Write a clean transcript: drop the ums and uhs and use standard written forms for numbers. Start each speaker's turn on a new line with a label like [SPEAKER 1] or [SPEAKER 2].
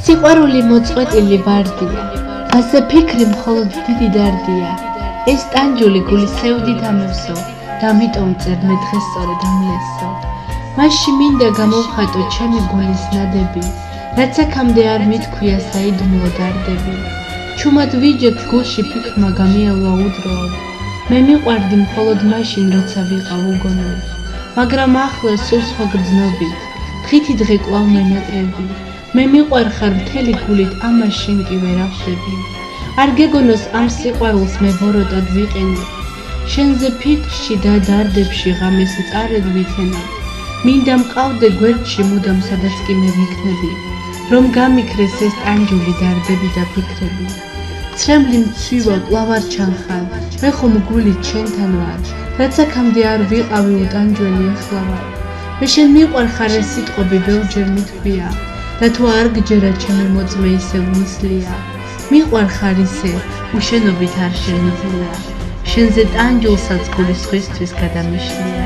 [SPEAKER 1] სიყვარული მოწყვეტილი ვარდია, მასზე ფიქრი მხოლოდ დიდი დარდია. ეს ტანჯული გული სევდით ამევსო, და ამიტომ წერ მე დღეს სწორედ ამლესო. მასში მინდა გამოვხატო ჩემი გულის ნადები, რაც აქამდე არ მithქვია საიდუმლო დარდები. ჩუმად ვიჯებ გულში ფიქრმა გამიავლა უდროოდ, მე მიყვარდი მხოლოდ მაშინ, როცა ვიყავ უგონოდ. მაგრამ ახლა სულ სხვა გრძნობით, დღითი დღე კვლავ მენატრები. მე მიყვარხარ მთელი გულით, ამას შენ კი ვერ ახდები. არ გეგონოს ამ სიყვარულს მე ბოროტად ვიყენებ, შენზე ფიქრში და დარდებში ღამეს წარედ ვითენა. მინდა მყავდე გვერდში მუდამ, სადაც კი მე ვიქნები, რომ გამიქრეს ეს ტანჯული დარდები და ფიქრები. ცრემლი მცვივა კვლავ არ ჩანხარ, მე ხომ გულით შენთან ვარ, რაც აქამდე არ ვიყავი უტანჯველი ახლა ვარ. მე შენ მიყვარხარ, ეს სიტყვები ბევრჯერ მithქვია, და თუ არ გჯერა ჩემი მოწმე ისევ მისლია. მიყვარხარ ისე, უშენობით არ შემიძლია, შენზე ტანჯულსაც გული სხვისთვის გადამიშლია.